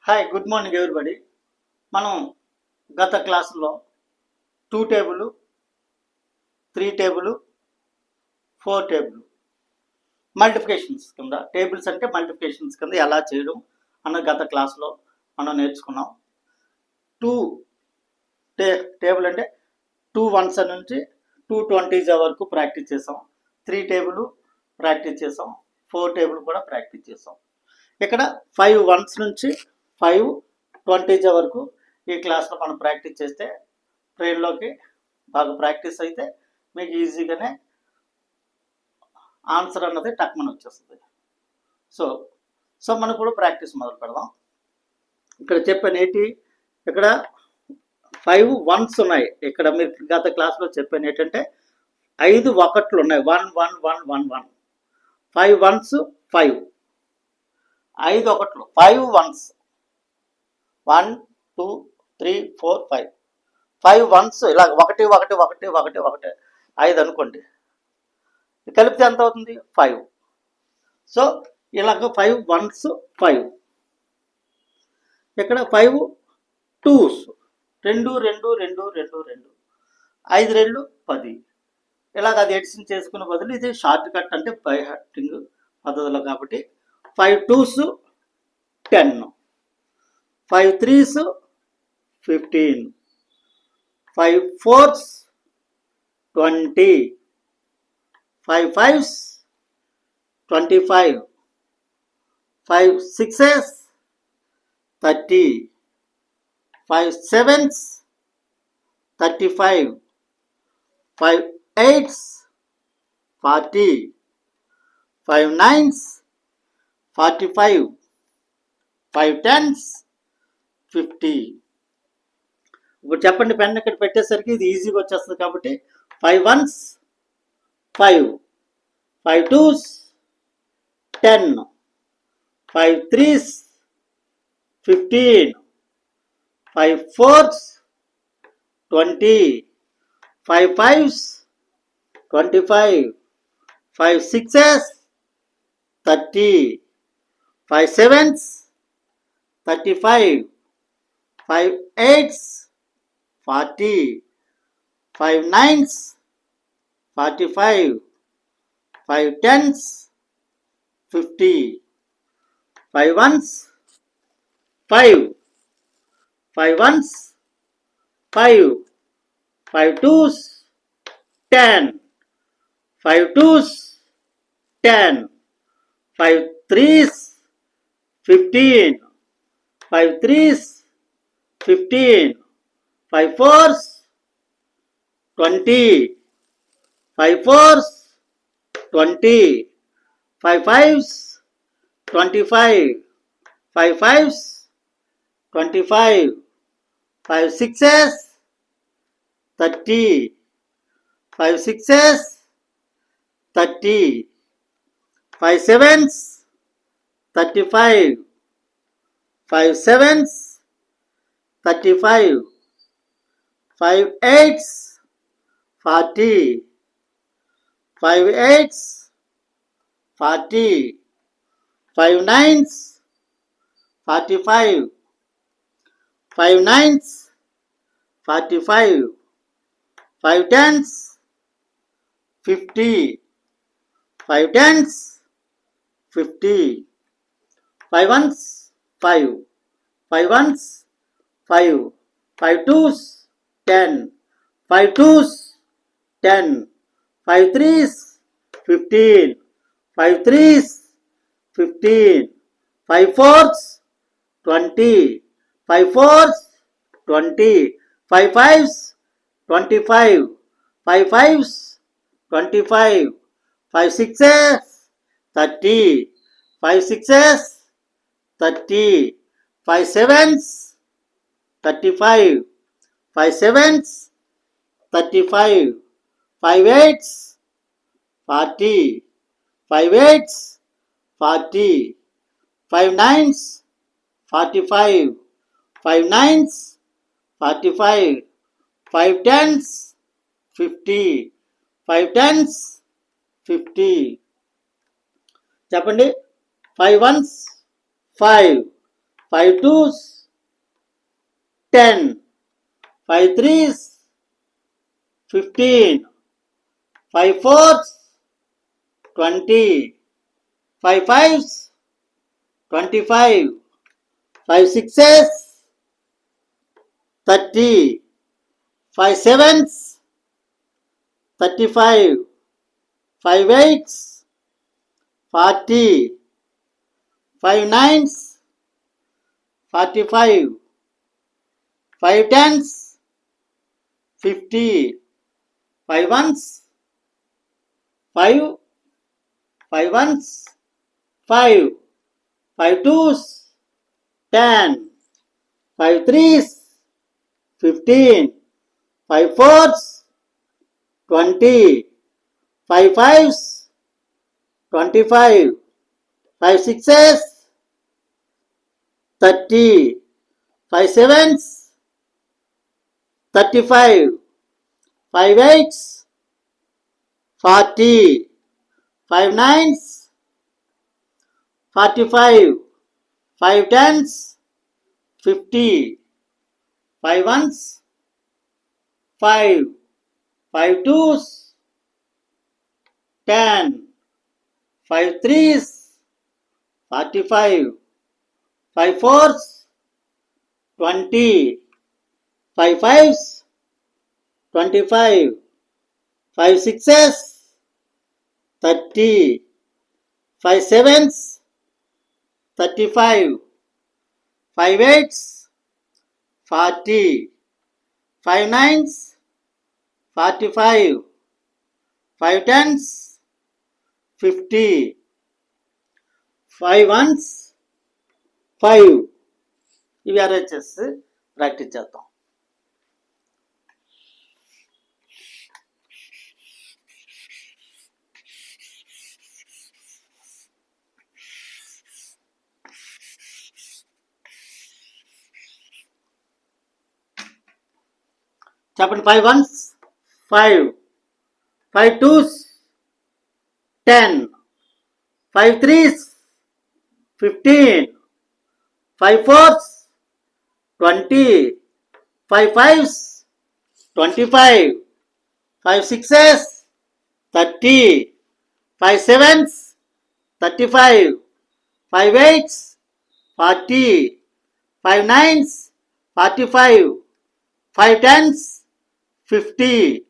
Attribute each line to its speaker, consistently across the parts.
Speaker 1: Hi, good morning everybody. మనం గత క్లాసులో 2 టేబుల్, 3 టేబుల్, 4 టేబుల్ మల్టిప్లికేషన్స్ కింద, టేబుల్స్ అంటే మల్టిప్లికేషన్స్ కింద ఎలా చేయడం అన్న గత క్లాసులో మనం నేర్చుకున్నాం. 2 టేబుల్ అంటే 2 వన్స్ నుంచి 2 20s వరకు ప్రాక్టీస్ చేసాం. 3 టేబుల్ ప్రాక్టీస్ చేసాం. 4 టేబుల్ కూడా ప్రాక్టీస్ చేసాం. ఇక్కడ 5 వన్స్ నుంచి 5 20s వరకు ఈ క్లాస్లో మనం ప్రాక్టీస్ చేస్తే బ్రెయిన్లోకి బాగా ప్రాక్టీస్ అయితే మీకు ఈజీగానే ఆన్సర్ అన్నది టక్మని వచ్చేస్తుంది. సో మనం కూడా ప్రాక్టీస్ మొదలు పెడదాం. ఇక్కడ చెప్పాను ఏంటి, ఇక్కడ 5 వన్స్ ఉన్నాయి. ఇక్కడ మీరు గత క్లాస్లో చెప్పాను ఏంటంటే 5 ఒకట్లు ఉన్నాయి. 1 1 1 1 1 5 వన్స్ 5, 5 ఒకట్లు 5 వన్స్ 1 2 3 4 5 5 వన్స్ ఇలా 1 1 1 1 1 5 అనుకోండి. కలిపితే ఎంత అవుతుంది? 5. సో ఇలాగ 5 వన్స్ 5. ఇక్కడ 5 టూస్ 2 2 2 2 2 5 2 10. ఇలాగ అది ఎడిషన్ చేసుకునే బదులు ఇది షార్ట్ కట్ అంటే బై హార్టింగ్ పద్ధతిలో కాబట్టి 5 twos 10, 5 3s 15, 5 4s 20, 5 5s 25, 5 6s 30, 5 7s 35, 5 8s 40, 5 9s 45, 5 10s 50. ఇప్పుడు చెప్పండి, పెన్ ఇక్కడ పెట్టేసరికి ఇది ఈజీగా వచ్చేస్తుంది కాబట్టి 5 1s 5, 5 2s 10, 5 3s 15, 5 4s 20, 5 5s 25, 5 6s 30, 5 7s 35, 5 8s 40, 5 9s 45, 5 10s 50, 5 1s 5, 5 1s 5, 5 2s 10, 5 2s 10, 5 3s 15, 5 3s 15, 5 4s 20, 5 4s 20, 5 5s 25, 5 5s 25, 5 6s 30, 5 6s 30, 5 7s 35, 5 7s 35, 5 8s 40, 5 8s 40, 5 9s 45, 5 9s 45, 5 10s 50, 5 10s 50, 5 1s 5, 5 1s 5, 5 2s 10, 5 2s 10, 5 3s 15, 5 3s 15, 5 4s 20, 5 4s 20, 5 5s 25, 5 5s 25, 5 6s 30, 5 6s 30, 5 7s 35, 5 7s 35, 5 8s 40, 5 8s 40, 5 9s 45, 5 9s 45, 5 10s 50, 5 10s 50. చెప్పండి, 5 1s 5, 5 twos, 10, 5 threes, 15, 5 fours, 20, 5 fives, 25, 5 sixes, 30, 5 sevens, 35, 5 eights, 40, 5 nines, 45, 5 tens, 50, 5 ones, 5, 5 ones, 5, 5 twos, 10, 5 threes, 15, 5 fours, 20, 5 fives, 25, 5 sixes, 30, 5 sevens, 35, 5 eights, 40, 5 nines, 45, 5 tens, 50, 5 ones, 5, 5 twos, 10, 5 threes, 45, 5 fours, 20, 5 fives, 25, 5 sixes, 30, 5 sevens, 35, 5 eights, 40, 5 nines, 45, 5 tens, 50, 5 ones, 5. ఇవి arrange చేసి practice చేద్దాం. చెప్పండి. 5 ones, 5, 5 twos, 10, 5 threes, 15, 5 fours, 20, 5 fives, 25, 5 sixes, 30, 5 sevens, 35, 5 eights, 40, 5 nines, 45, 5 tens, 50,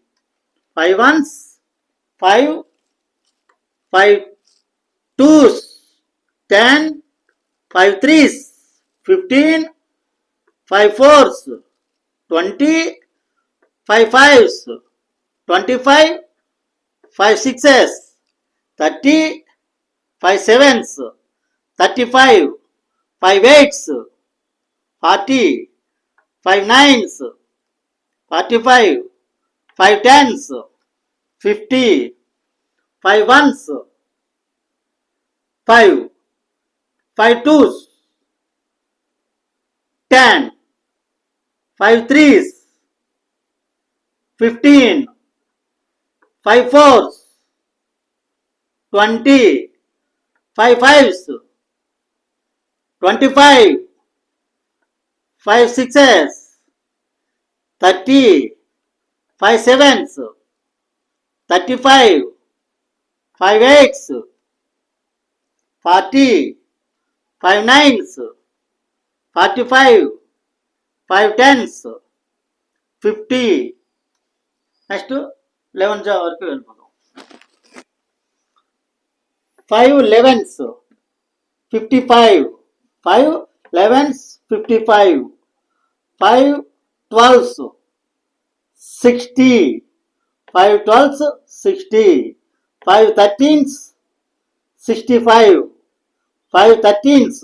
Speaker 1: 5 ones, 5, 5 twos, 10, 5 threes, 15, 5 fours, 20, 5 fives, 25, 5 sixes, 30, 5 sevens, 35, 5 eights, 40, 5 nines, 45, 5 tens, 50, 5 ones, 5, 5 twos, 10, 5 threes, 15, 5 fours, 20, 5 fives, 25, 5 sixes, 30, 5 sevens, 35, 5 eights, 40, 5 nines, 45, 5 tens, 50. Next 11 వరకు వెళ్ళిపోదాం. 5 11s, 55, 5 11s, 55, 5 12s, 60, 5 12s, 60, 5 13s, 65, 5 13s,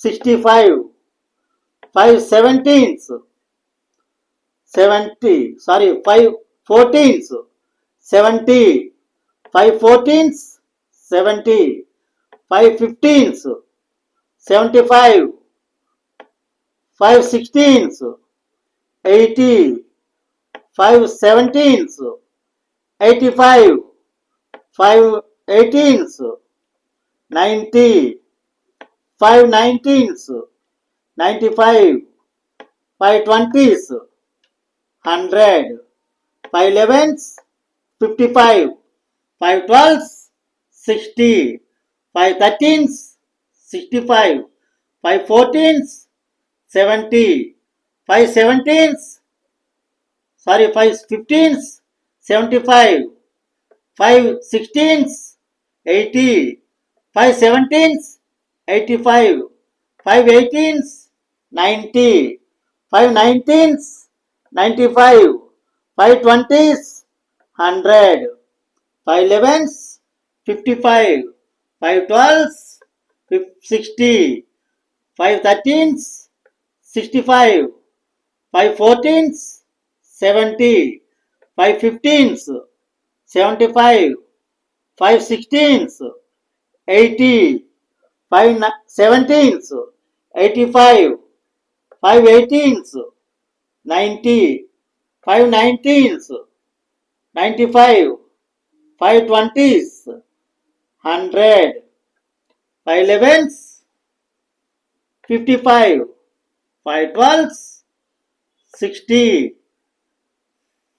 Speaker 1: 65, 5 17s, 5 14s, 70, 5 14s, 70, 5 15s, 75, 5 16s, 80, 5 17s, 85, 5 18s, 90, 5 19s, 95, 5 20s, 100, 5 11s, 55, 5 12s, 60, 5 13s, 65, 5 14s, 70, 5 17s, 5 15s, 75, 5 16s, 80, 5 17s, 85, 5 18s, 90, 5 19s, 95, 5 20s, 100, 5 11s, 55, 5 12s, 60, 5 13s, 65, 5 14s, 70, 5 15s, 75, 5 16s, 80, 5 17s, 85, 5 18s, 90, 5 19s, 95, 5 20s, 100, 5 11s, 55, 5 12s, 60,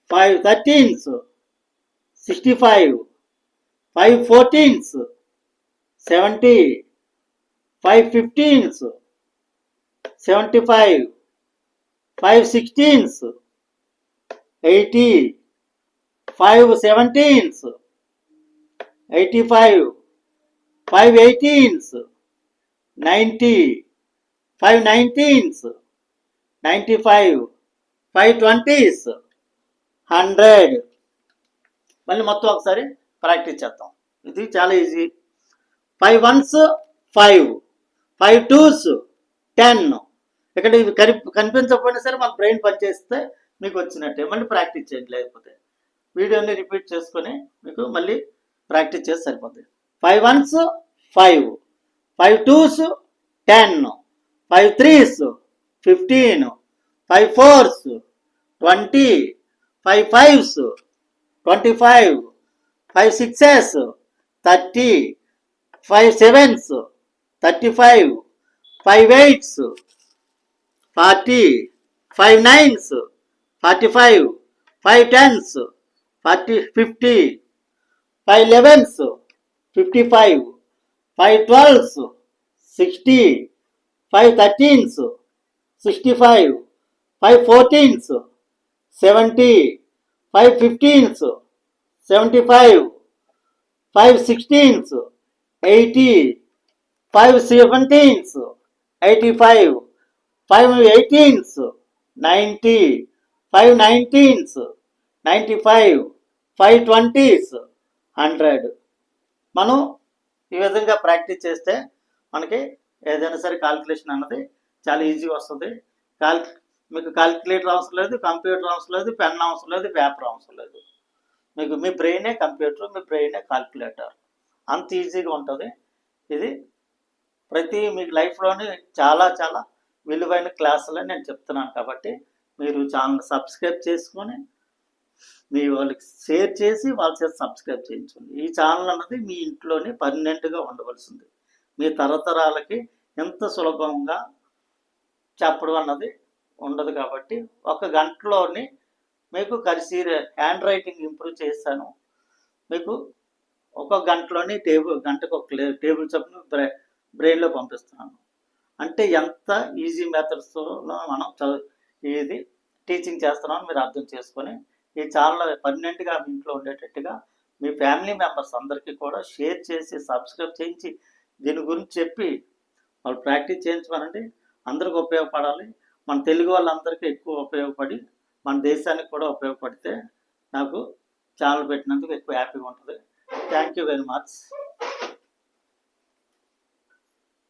Speaker 1: 5 13s, 65, 5 14s, 70, 5 15s, 75, 5 16s, 80, 5 17s, 85, 5 18s, 90, 5 19s, 95, 5 20s, 100. మళ్ళీ మొత్తం ఒకసారి practice చేద్దాం. ఇది చాలా easy. 5 1s 5, 5 2s 10. ఇక్కడ ఇవి కనిపించకపోయినా సరే మన బ్రెయిన్ పనిచేస్తే మీకు వచ్చినట్టే. మళ్ళీ ప్రాక్టీస్ చేయండి, లేకపోతే వీడియోని రిపీట్ చేసుకొని మీకు మళ్ళీ ప్రాక్టీస్ చేస్తే సరిపోతుంది. 5 1s 5, 5 2s 10, 5 3s 15, 5 4s 20, 5 5s 25, 5 6s 30, 5 7s 35, 5 8s 40, 5 9s 45, 5 10s 50, 5 11s 55, 5 12s 60, 5 13s 65, 5 14s 70, 5 15s 75, 5 16s 80, 5 17s 85, 5 18s 90, 5 19s 95, 5 20s 100. మనం ఈ విధంగా ప్రాక్టీస్ చేస్తే మనకి ఏదైనా సరే కాల్కులేషన్ అన్నది చాలా ఈజీగా వస్తుంది. మీకు కాల్కులేటర్ అవసరం లేదు, కంప్యూటర్ అవసరం లేదు, పెన్ అవసరం లేదు, పేపర్ అవసరం లేదు. మీకు మీ బ్రెయినే కంప్యూటర్, మీ బ్రెయినే కాల్కులేటర్. అంత ఈజీగా ఉంటుంది. ఇది మీకు లైఫ్లోని చాలా చాలా విలువైన క్లాసులని నేను చెప్తున్నాను. కాబట్టి మీరు ఛానల్ సబ్స్క్రైబ్ చేసుకొని మీ వాళ్ళకి షేర్ చేసి వాళ్ళ చేత సబ్స్క్రైబ్ చేయించండి. ఈ ఛానల్ అన్నది మీ ఇంట్లోనే పర్మనెంట్గా ఉండవలసింది. మీ తరతరాలకి ఎంత సులభంగా చెప్పడం అన్నది ఉండదు. కాబట్టి 1 గంటలోని మీకు హ్యాండ్ రైటింగ్ ఇంప్రూవ్ చేస్తాను. మీకు 1 గంటలోని గంటకు ఒక టేబుల్ చొప్పున బ్రెయిన్లో పంపిస్తున్నాను. అంటే ఎంత ఈజీ మెథడ్స్తో మనం ఇది టీచింగ్ చేస్తున్నామని మీరు అర్థం చేసుకొని ఈ ఛానల్ పర్మనెంట్గా మీ ఇంట్లో ఉండేటట్టుగా మీ ఫ్యామిలీ మెంబర్స్ అందరికీ కూడా షేర్ చేసి సబ్స్క్రైబ్ చేయించి దీని గురించి చెప్పి వాళ్ళు ప్రాక్టీస్ చేయించమనండి. అందరికి ఉపయోగపడాలి. మన తెలుగు వాళ్ళందరికీ ఎక్కువ ఉపయోగపడి మన దేశానికి కూడా ఉపయోగపడితే నాకు ఛానల్ పెట్టినందుకు ఎక్కువ హ్యాపీగా ఉంటుంది. Thank you very much.